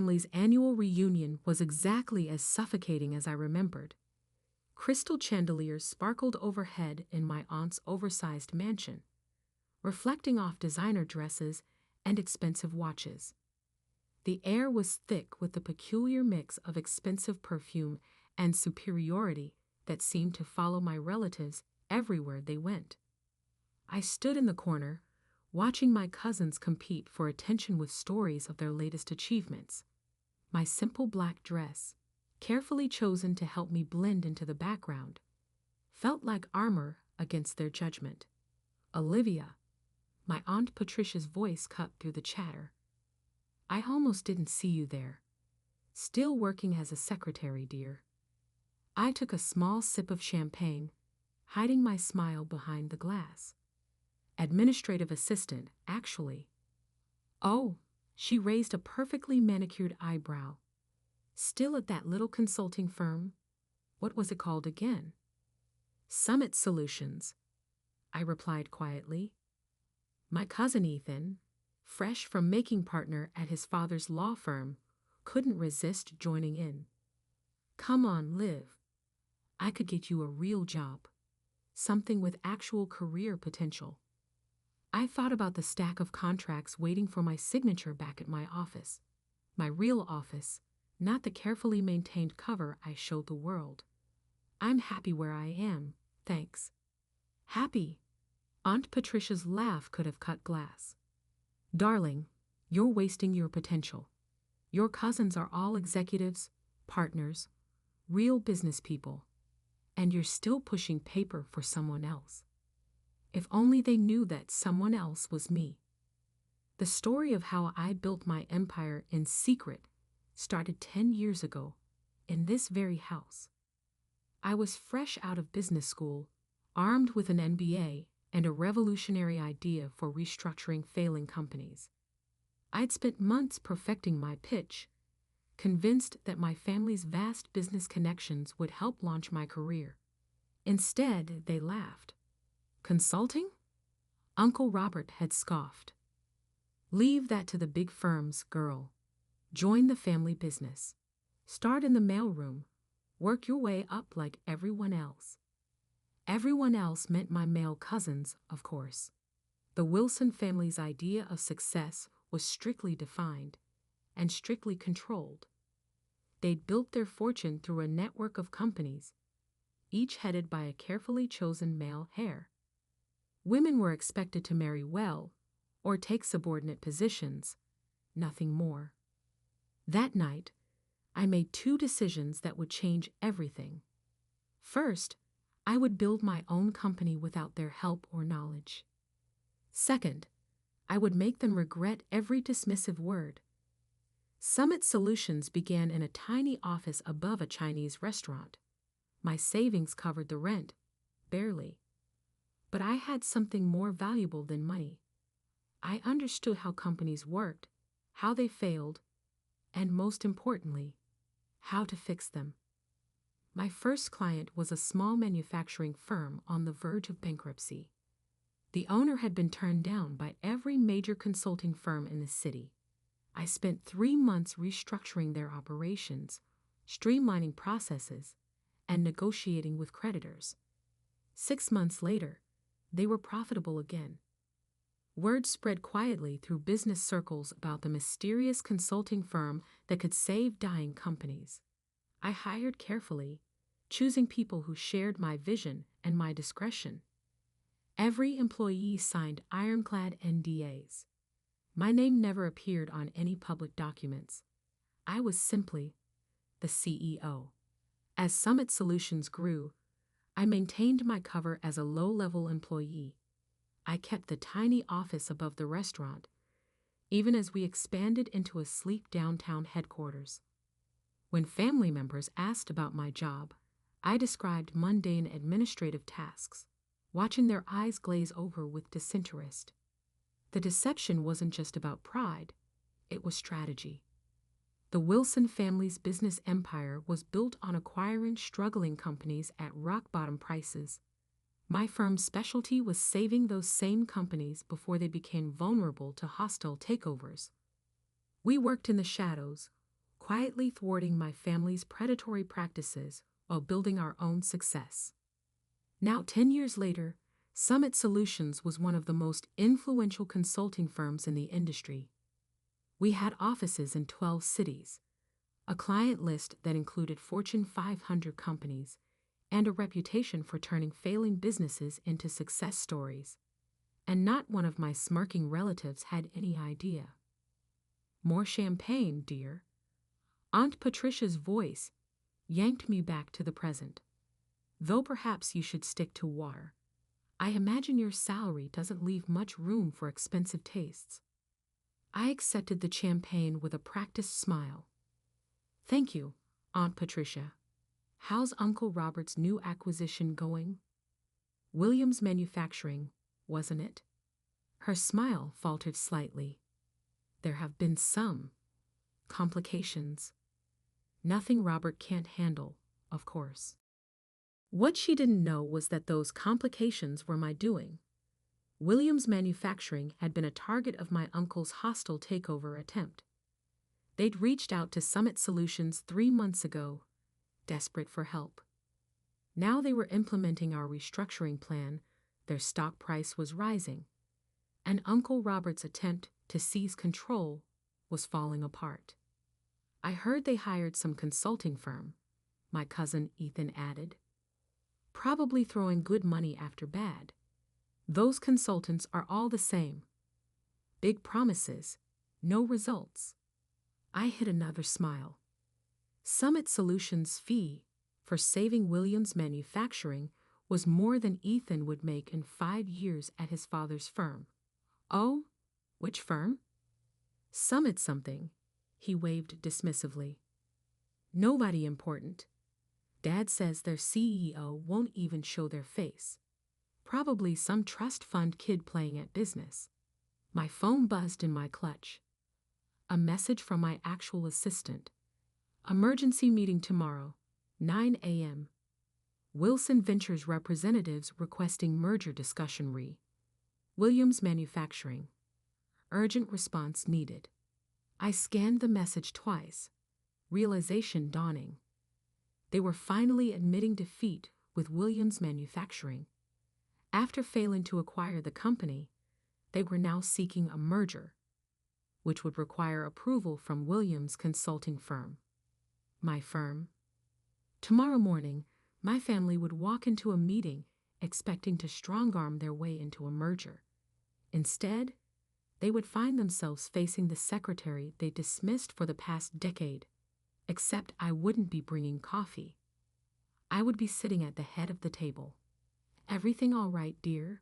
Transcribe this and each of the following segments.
family's annual reunion was exactly as suffocating as I remembered. Crystal chandeliers sparkled overhead in my aunt's oversized mansion, reflecting off designer dresses and expensive watches. The air was thick with the peculiar mix of expensive perfume and superiority that seemed to follow my relatives everywhere they went. I stood in the corner, watching my cousins compete for attention with stories of their latest achievements. My simple black dress, carefully chosen to help me blend into the background, felt like armor against their judgment. "Olivia," my Aunt Patricia's voice cut through the chatter. "I almost didn't see you there. Still working as a secretary, dear." I took a small sip of champagne, hiding my smile behind the glass. "Administrative assistant, actually." "Oh," she raised a perfectly manicured eyebrow. "Still at that little consulting firm? What was it called again?" "Summit Solutions," I replied quietly. My cousin Ethan, fresh from making partner at his father's law firm, couldn't resist joining in. "Come on, Liv. I could get you a real job. Something with actual career potential." I thought about the stack of contracts waiting for my signature back at my office. My real office, not the carefully maintained cover I showed the world. "I'm happy where I am, thanks." "Happy?" Aunt Patricia's laugh could have cut glass. "Darling, you're wasting your potential. Your cousins are all executives, partners, real business people, and you're still pushing paper for someone else. If only they knew that someone else was me." The story of how I built my empire in secret started 10 years ago, in this very house. I was fresh out of business school, armed with an MBA and a revolutionary idea for restructuring failing companies. I'd spent months perfecting my pitch, convinced that my family's vast business connections would help launch my career. Instead, they laughed. "Consulting?" Uncle Robert had scoffed. "Leave that to the big firms, girl. Join the family business. Start in the mailroom. Work your way up like everyone else." Everyone else meant my male cousins, of course. The Wilson family's idea of success was strictly defined and strictly controlled. They'd built their fortune through a network of companies, each headed by a carefully chosen male heir. Women were expected to marry well or take subordinate positions, nothing more. That night, I made 2 decisions that would change everything. First, I would build my own company without their help or knowledge. Second, I would make them regret every dismissive word. Summit Solutions began in a tiny office above a Chinese restaurant. My savings covered the rent, barely. But I had something more valuable than money. I understood how companies worked, how they failed, and most importantly, how to fix them. My first client was a small manufacturing firm on the verge of bankruptcy. The owner had been turned down by every major consulting firm in the city. I spent 3 months restructuring their operations, streamlining processes, and negotiating with creditors. 6 months later, they were profitable again. Word spread quietly through business circles about the mysterious consulting firm that could save dying companies. I hired carefully, choosing people who shared my vision and my discretion. Every employee signed ironclad NDAs. My name never appeared on any public documents. I was simply the CEO. As Summit Solutions grew, I maintained my cover as a low-level employee. I kept the tiny office above the restaurant, even as we expanded into a sleek downtown headquarters. When family members asked about my job, I described mundane administrative tasks, watching their eyes glaze over with disinterest. The deception wasn't just about pride, it was strategy. The Wilson family's business empire was built on acquiring struggling companies at rock-bottom prices. My firm's specialty was saving those same companies before they became vulnerable to hostile takeovers. We worked in the shadows, quietly thwarting my family's predatory practices while building our own success. Now, 10 years later, Summit Solutions was one of the most influential consulting firms in the industry. We had offices in 12 cities, a client list that included Fortune 500 companies, and a reputation for turning failing businesses into success stories. And not one of my smirking relatives had any idea. More champagne, dear. Aunt Patricia's voice yanked me back to the present. Though perhaps you should stick to water. I imagine your salary doesn't leave much room for expensive tastes. I accepted the champagne with a practiced smile. Thank you, Aunt Patricia. How's Uncle Robert's new acquisition going? Williams Manufacturing, wasn't it? Her smile faltered slightly. There have been some complications. Nothing Robert can't handle, of course. What she didn't know was that those complications were my doing. Williams Manufacturing had been a target of my uncle's hostile takeover attempt. They'd reached out to Summit Solutions 3 months ago, desperate for help. Now they were implementing our restructuring plan, their stock price was rising, and Uncle Robert's attempt to seize control was falling apart. I heard they hired some consulting firm, my cousin Ethan added. Probably throwing good money after bad. Those consultants are all the same. Big promises, no results. I hid another smile. Summit Solutions' fee for saving Williams Manufacturing was more than Ethan would make in 5 years at his father's firm. Oh, which firm? Summit something, he waved dismissively. Nobody important. Dad says their CEO won't even show their face. Probably some trust fund kid playing at business. My phone buzzed in my clutch. A message from my actual assistant. Emergency meeting tomorrow, 9 a.m. Wilson Ventures representatives requesting merger discussion Williams Manufacturing. Urgent response needed. I scanned the message twice, realization dawning. They were finally admitting defeat with Williams Manufacturing. After failing to acquire the company, they were now seeking a merger, which would require approval from Williams' consulting firm. My firm. Tomorrow morning, my family would walk into a meeting expecting to strong-arm their way into a merger. Instead, they would find themselves facing the secretary they dismissed for the past decade, except I wouldn't be bringing coffee. I would be sitting at the head of the table. Everything all right, dear?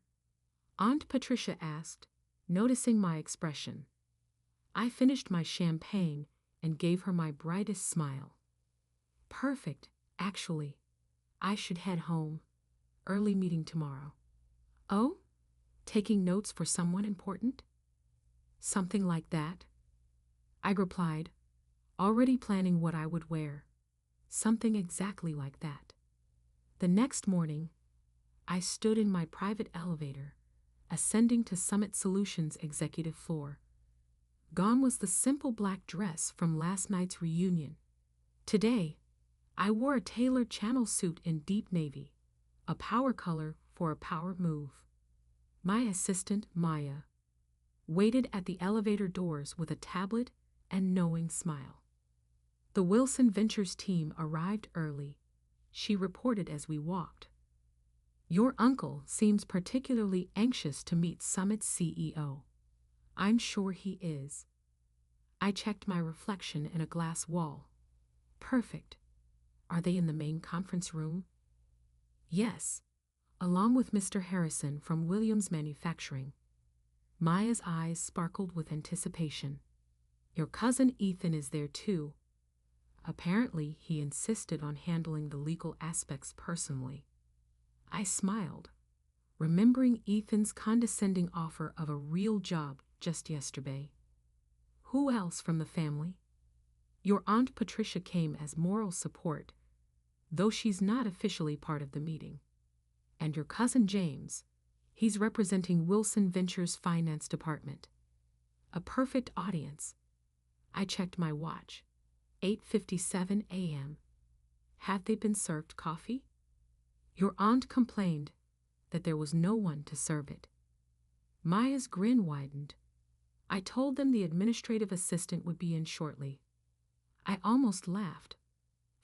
Aunt Patricia asked, noticing my expression. I finished my champagne and gave her my brightest smile. Perfect, actually. I should head home. Early meeting tomorrow. Oh? Taking notes for someone important? Something like that. I replied, already planning what I would wear. Something exactly like that. The next morning, I stood in my private elevator, ascending to Summit Solutions' executive floor. Gone was the simple black dress from last night's reunion. Today, I wore a tailored channel suit in deep navy, a power color for a power move. My assistant, Maya, waited at the elevator doors with a tablet and knowing smile. The Wilson Ventures team arrived early, she reported as we walked. Your uncle seems particularly anxious to meet Summit's CEO. I'm sure he is. I checked my reflection in a glass wall. Perfect. Are they in the main conference room? Yes, along with Mr. Harrison from Williams Manufacturing. Maya's eyes sparkled with anticipation. Your cousin Ethan is there too. Apparently, he insisted on handling the legal aspects personally. I smiled, remembering Ethan's condescending offer of a real job just yesterday. Who else from the family? Your Aunt Patricia came as moral support, though she's not officially part of the meeting. And your cousin James, he's representing Wilson Ventures' finance department. A perfect audience. I checked my watch. 8:57 a.m. Had they been served coffee? Your aunt complained that there was no one to serve it. Maya's grin widened. I told them the administrative assistant would be in shortly. I almost laughed.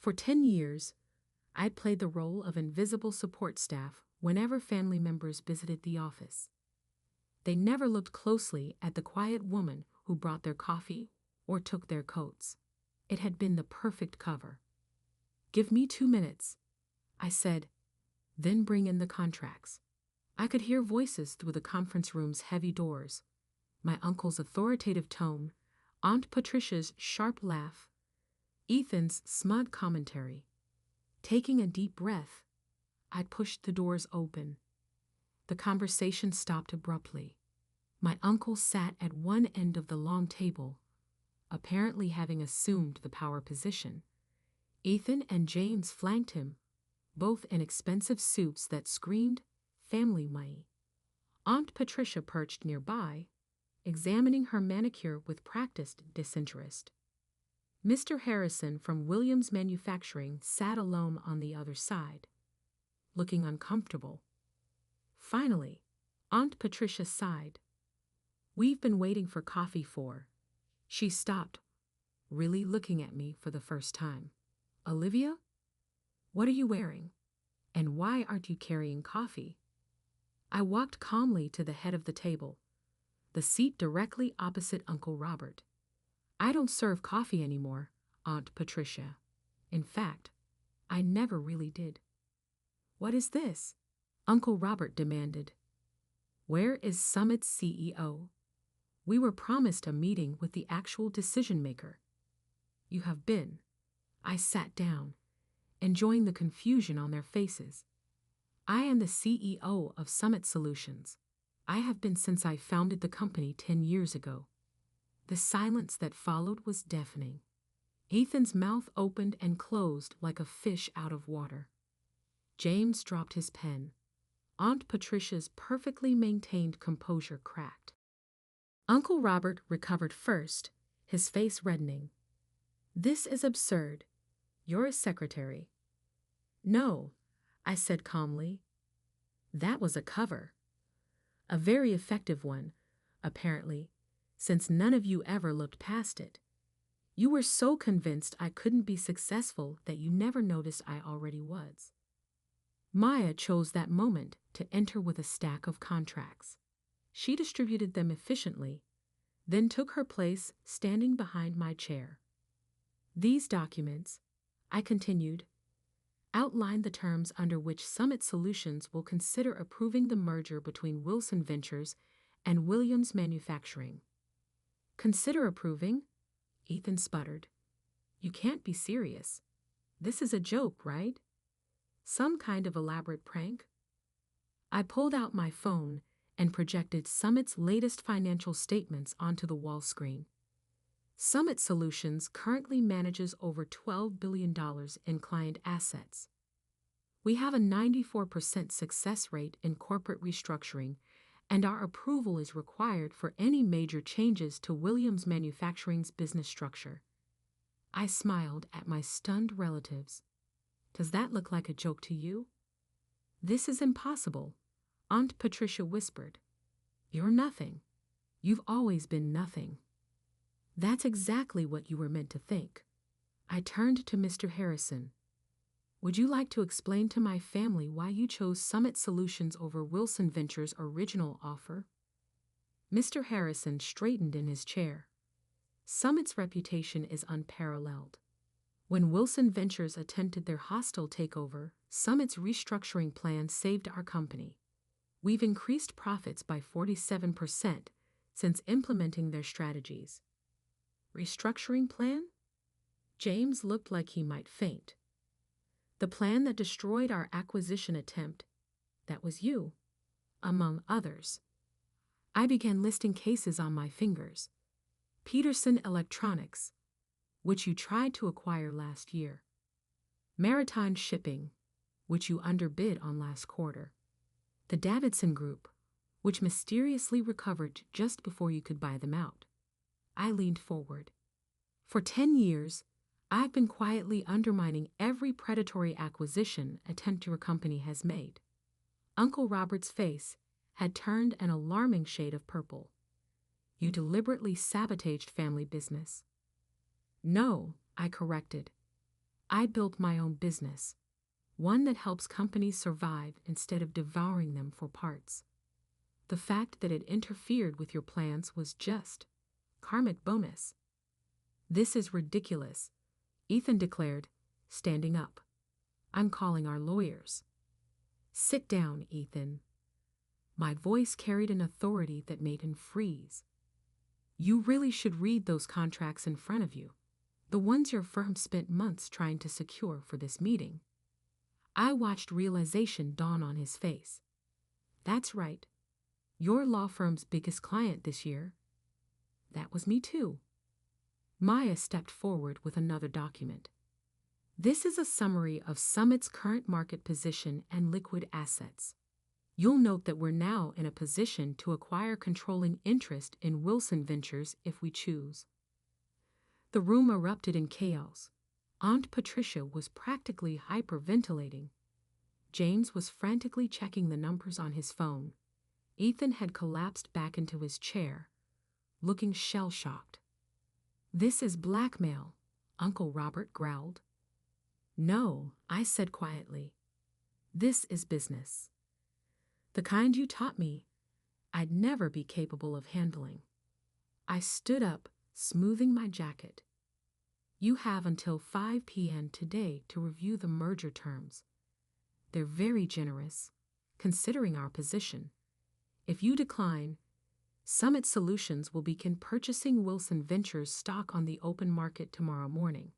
For 10 years, I'd played the role of invisible support staff whenever family members visited the office. They never looked closely at the quiet woman who brought their coffee or took their coats. It had been the perfect cover. "Give me 2 minutes," I said, "then bring in the contracts." I could hear voices through the conference room's heavy doors. My uncle's authoritative tone, Aunt Patricia's sharp laugh, Ethan's smug commentary. Taking a deep breath, I pushed the doors open. The conversation stopped abruptly. My uncle sat at one end of the long table, apparently having assumed the power position. Ethan and James flanked him, both in expensive suits that screamed family money. Aunt Patricia perched nearby, examining her manicure with practiced disinterest. Mr. Harrison from Williams Manufacturing sat alone on the other side, looking uncomfortable. Finally, Aunt Patricia sighed. "We've been waiting for coffee for." She stopped, really looking at me for the first time. "Olivia? What are you wearing? And why aren't you carrying coffee?" I walked calmly to the head of the table, the seat directly opposite Uncle Robert. "I don't serve coffee anymore, Aunt Patricia. In fact, I never really did." "What is this?" Uncle Robert demanded. "Where is Summit's CEO? We were promised a meeting with the actual decision maker." "You have been." I sat down, enjoying the confusion on their faces. "I am the CEO of Summit Solutions. I have been since I founded the company 10 years ago." The silence that followed was deafening. Ethan's mouth opened and closed like a fish out of water. James dropped his pen. Aunt Patricia's perfectly maintained composure cracked. Uncle Robert recovered first, his face reddening. "This is absurd. You're a secretary." "No," I said calmly. "That was a cover. A very effective one, apparently, since none of you ever looked past it. You were so convinced I couldn't be successful that you never noticed I already was." Maya chose that moment to enter with a stack of contracts. She distributed them efficiently, then took her place standing behind my chair. "These documents," I continued, "outline the terms under which Summit Solutions will consider approving the merger between Wilson Ventures and Williams Manufacturing." "Consider approving?" Ethan sputtered. "You can't be serious. This is a joke, right? Some kind of elaborate prank?" I pulled out my phone and projected Summit's latest financial statements onto the wall screen. Summit Solutions currently manages over $12 billion in client assets. We have a 94% success rate in corporate restructuring, and our approval is required for any major changes to Williams Manufacturing's business structure. I smiled at my stunned relatives. "Does that look like a joke to you?" "This is impossible," Aunt Patricia whispered. "You're nothing. You've always been nothing." "That's exactly what you were meant to think." I turned to Mr. Harrison. "Would you like to explain to my family why you chose Summit Solutions over Wilson Ventures' original offer?" Mr. Harrison straightened in his chair. "Summit's reputation is unparalleled. When Wilson Ventures attempted their hostile takeover, Summit's restructuring plan saved our company. We've increased profits by 47% since implementing their strategies." "Restructuring plan?" James looked like he might faint. "The plan that destroyed our acquisition attempt. That was you, among others." I began listing cases on my fingers. Peterson Electronics, which you tried to acquire last year. Maritime Shipping, which you underbid on last quarter. The Davidson Group, which mysteriously recovered just before you could buy them out. I leaned forward. "For 10 years, I've been quietly undermining every predatory acquisition attempt your company has made. Uncle Robert's face had turned an alarming shade of purple. You deliberately sabotaged family business. No, I corrected. I built my own business, one that helps companies survive instead of devouring them for parts. The fact that it interfered with your plans was just karmic bonus. This is ridiculous, Ethan declared, standing up. I'm calling our lawyers. Sit down, Ethan. My voice carried an authority that made him freeze. You really should read those contracts in front of you, the ones your firm spent months trying to secure for this meeting. I watched realization dawn on his face. That's right. Your law firm's biggest client this year. That was me too. Maya stepped forward with another document. This is a summary of Summit's current market position and liquid assets. You'll note that we're now in a position to acquire controlling interest in Wilson Ventures if we choose. The room erupted in chaos. Aunt Patricia was practically hyperventilating. James was frantically checking the numbers on his phone. Ethan had collapsed back into his chair, looking shell-shocked. This is blackmail, Uncle Robert growled. No, I said quietly. This is business. The kind you taught me, I'd never be capable of handling. I stood up, smoothing my jacket. You have until 5 p.m. today to review the merger terms. They're very generous, considering our position. If you decline, Summit Solutions will begin purchasing Wilson Ventures stock on the open market tomorrow morning.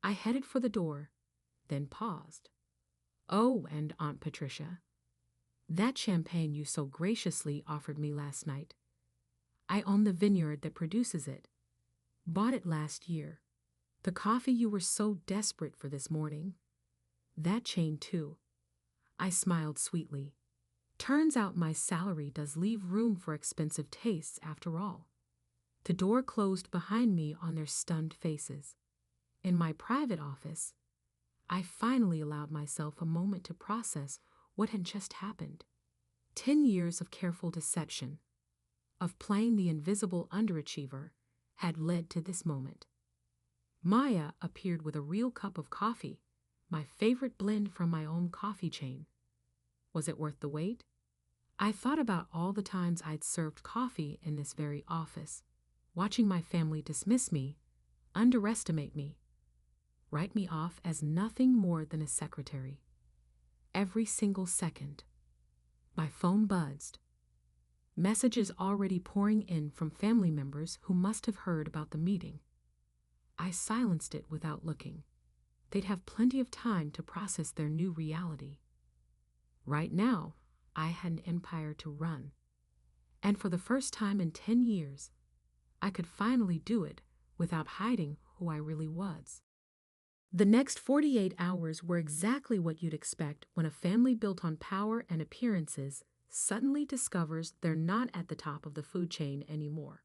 I headed for the door, then paused. Oh, and Aunt Patricia, that champagne you so graciously offered me last night. I own the vineyard that produces it. Bought it last year. The coffee you were so desperate for this morning. That chain too. I smiled sweetly. Turns out my salary does leave room for expensive tastes after all. The door closed behind me on their stunned faces. In my private office, I finally allowed myself a moment to process what had just happened. 10 years of careful deception, of playing the invisible underachiever, had led to this moment. Maya appeared with a real cup of coffee, my favorite blend from my own coffee chain. Was it worth the wait? I thought about all the times I'd served coffee in this very office, watching my family dismiss me, underestimate me, write me off as nothing more than a secretary. Every single second. My phone buzzed. Messages already pouring in from family members who must have heard about the meeting. I silenced it without looking. They'd have plenty of time to process their new reality. Right now, I had an empire to run. And for the first time in 10 years, I could finally do it without hiding who I really was. The next 48 hours were exactly what you'd expect when a family built on power and appearances suddenly discovers they're not at the top of the food chain anymore.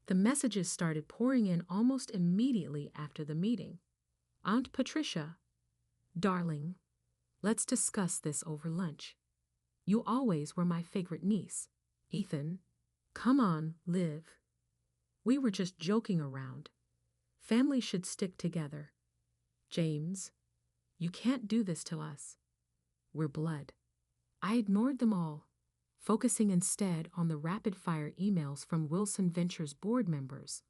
The messages started pouring in almost immediately after the meeting. Aunt Patricia, darling, let's discuss this over lunch. You always were my favorite niece. Ethan, come on, Liv. We were just joking around. Families should stick together. James, you can't do this to us. We're blood. I ignored them all, focusing instead on the rapid-fire emails from Wilson Ventures board members.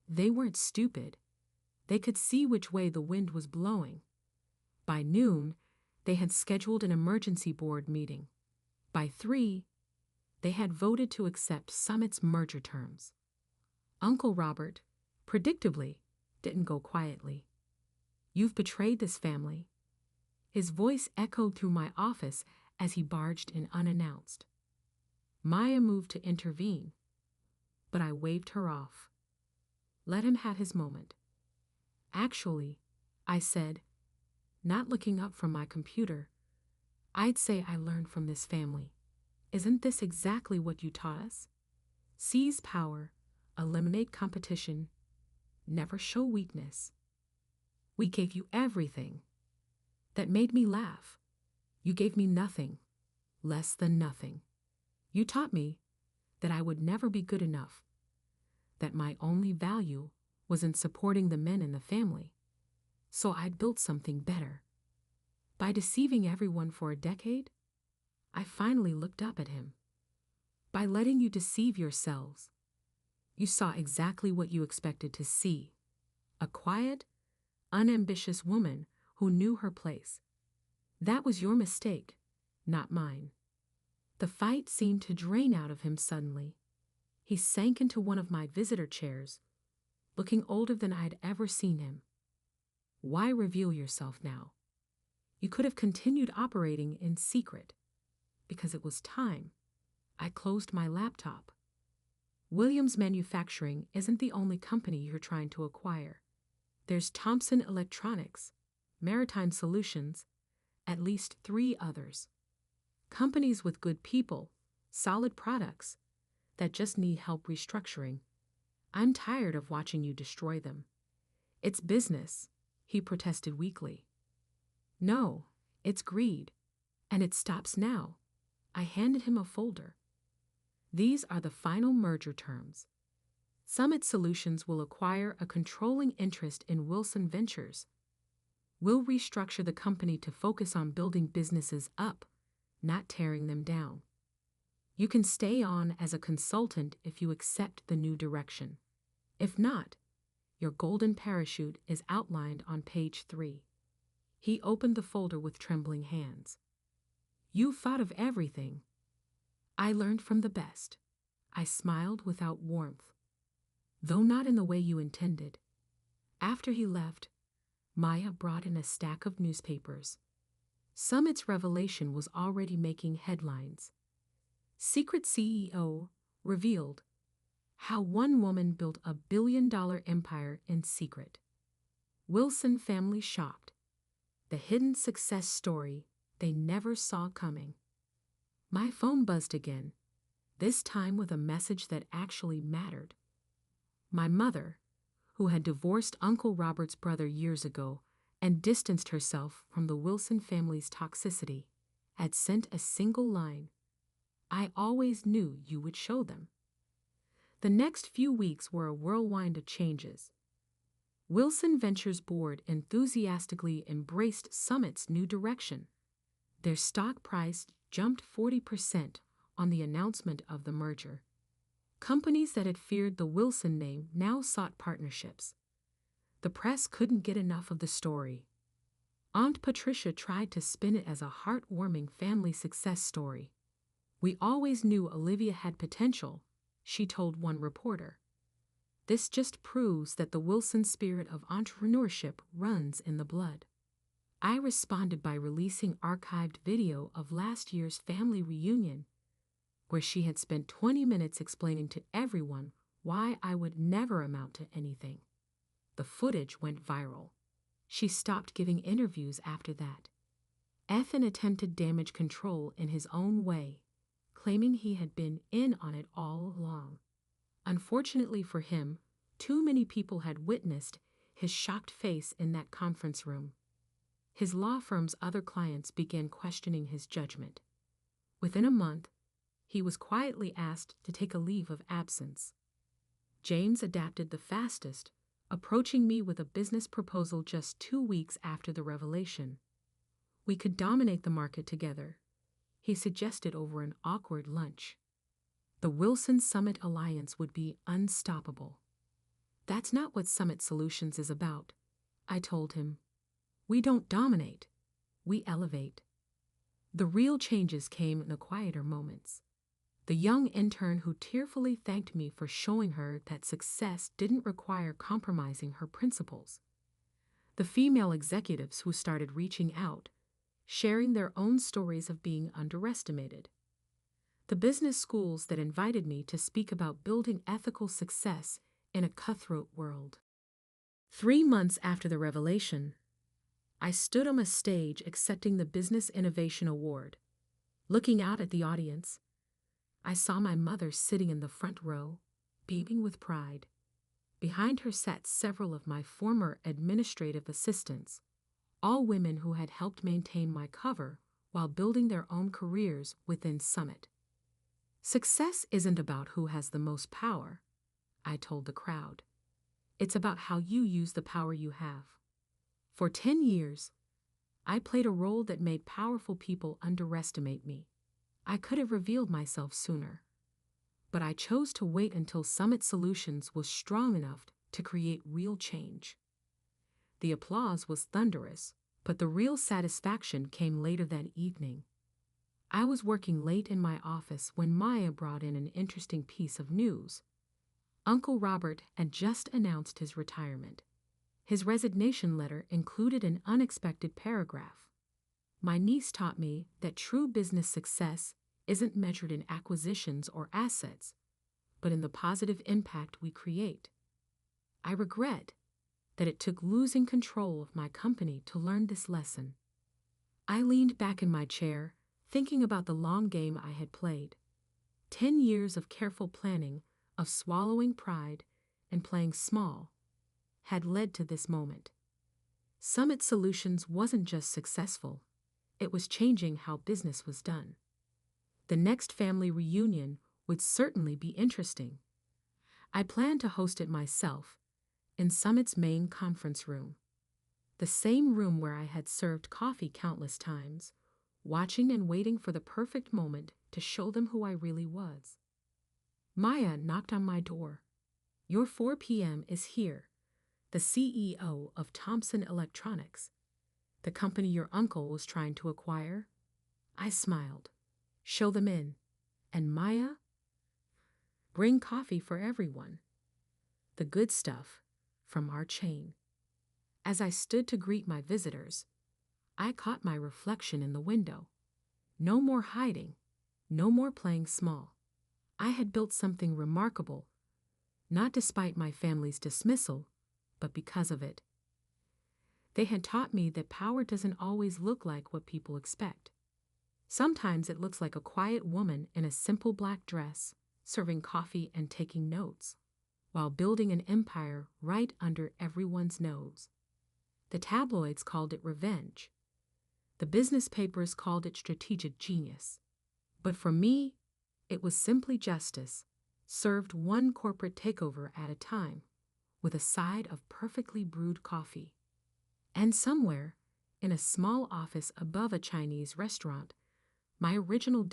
They weren't stupid. They could see which way the wind was blowing. By noon, they had scheduled an emergency board meeting. By 3, they had voted to accept Summit's merger terms. Uncle Robert, predictably, didn't go quietly. You've betrayed this family. His voice echoed through my office as he barged in unannounced. Maya moved to intervene, but I waved her off. Let him have his moment. Actually, I said, not looking up from my computer, I'd say I learned from this family. Isn't this exactly what you taught us? Seize power, eliminate competition, Never show weakness. We gave you everything. That made me laugh. You gave me nothing, less than nothing. You taught me that I would never be good enough, that my only value was in supporting the men in the family. So I built something better. By deceiving everyone for a decade, I finally looked up at him. By letting you deceive yourselves, you saw exactly what you expected to see. A quiet, unambitious woman who knew her place. That was your mistake, not mine. The fight seemed to drain out of him suddenly. He sank into one of my visitor chairs, looking older than I'd ever seen him. Why reveal yourself now? You could have continued operating in secret. Because it was time. I closed my laptop. Williams Manufacturing isn't the only company you're trying to acquire. There's Thompson Electronics, Maritime Solutions, at least 3 others. Companies with good people, solid products, that just need help restructuring. I'm tired of watching you destroy them. It's business, he protested weakly. No, it's greed, and it stops now. I handed him a folder. These are the final merger terms. Summit Solutions will acquire a controlling interest in Wilson Ventures. We'll restructure the company to focus on building businesses up, not tearing them down. You can stay on as a consultant if you accept the new direction. If not, your golden parachute is outlined on page 3. He opened the folder with trembling hands. You thought of everything. I learned from the best. I smiled without warmth, though not in the way you intended. After he left, Maya brought in a stack of newspapers. Summit's revelation was already making headlines. Secret CEO revealed how one woman built a billion-dollar empire in secret. Wilson family shocked. The hidden success story they never saw coming. My phone buzzed again, this time with a message that actually mattered. My mother, who had divorced Uncle Robert's brother years ago and distanced herself from the Wilson family's toxicity, had sent a single line. I always knew you would show them. The next few weeks were a whirlwind of changes. Wilson Ventures board enthusiastically embraced Summit's new direction. Their stock price jumped 40% on the announcement of the merger. Companies that had feared the Wilson name now sought partnerships. The press couldn't get enough of the story. Aunt Patricia tried to spin it as a heartwarming family success story. We always knew Olivia had potential, she told one reporter. This just proves that the Wilson spirit of entrepreneurship runs in the blood. I responded by releasing archived video of last year's family reunion, where she had spent 20 minutes explaining to everyone why I would never amount to anything. The footage went viral. She stopped giving interviews after that. Ethan attempted damage control in his own way, claiming he had been in on it all along. Unfortunately for him, too many people had witnessed his shocked face in that conference room. His law firm's other clients began questioning his judgment. Within a month, he was quietly asked to take a leave of absence. James adapted the fastest, approaching me with a business proposal just 2 weeks after the revelation. We could dominate the market together, he suggested over an awkward lunch. The Wilson Summit Alliance would be unstoppable. That's not what Summit Solutions is about, I told him. We don't dominate, we elevate. The real changes came in the quieter moments. The young intern who tearfully thanked me for showing her that success didn't require compromising her principles. The female executives who started reaching out, sharing their own stories of being underestimated. The business schools that invited me to speak about building ethical success in a cutthroat world. 3 months after the revelation, I stood on a stage accepting the Business Innovation Award. Looking out at the audience, I saw my mother sitting in the front row, beaming with pride. Behind her sat several of my former administrative assistants, all women who had helped maintain my cover while building their own careers within Summit. Success isn't about who has the most power, I told the crowd. It's about how you use the power you have. For 10 years, I played a role that made powerful people underestimate me. I could have revealed myself sooner, but I chose to wait until Summit Solutions was strong enough to create real change. The applause was thunderous, but the real satisfaction came later that evening. I was working late in my office when Maya brought in an interesting piece of news. Uncle Robert had just announced his retirement. His resignation letter included an unexpected paragraph. My niece taught me that true business success isn't measured in acquisitions or assets, but in the positive impact we create. I regret that it took losing control of my company to learn this lesson. I leaned back in my chair, thinking about the long game I had played. 10 years of careful planning, of swallowing pride and playing small, had led to this moment. Summit Solutions wasn't just successful, it was changing how business was done. The next family reunion would certainly be interesting. I planned to host it myself, in Summit's main conference room. The same room where I had served coffee countless times, watching and waiting for the perfect moment to show them who I really was. Maya knocked on my door. "Your 4 p.m. is here, the CEO of Thomson Electronics, the company your uncle was trying to acquire." I smiled. "Show them in. And Maya, bring coffee for everyone. The good stuff from our chain." As I stood to greet my visitors, I caught my reflection in the window. No more hiding, no more playing small. I had built something remarkable, not despite my family's dismissal, but because of it. They had taught me that power doesn't always look like what people expect. Sometimes it looks like a quiet woman in a simple black dress, serving coffee and taking notes, while building an empire right under everyone's nose. The tabloids called it revenge. The business papers called it strategic genius. But for me, it was simply justice, served one corporate takeover at a time, with a side of perfectly brewed coffee. And somewhere, in a small office above a Chinese restaurant, my original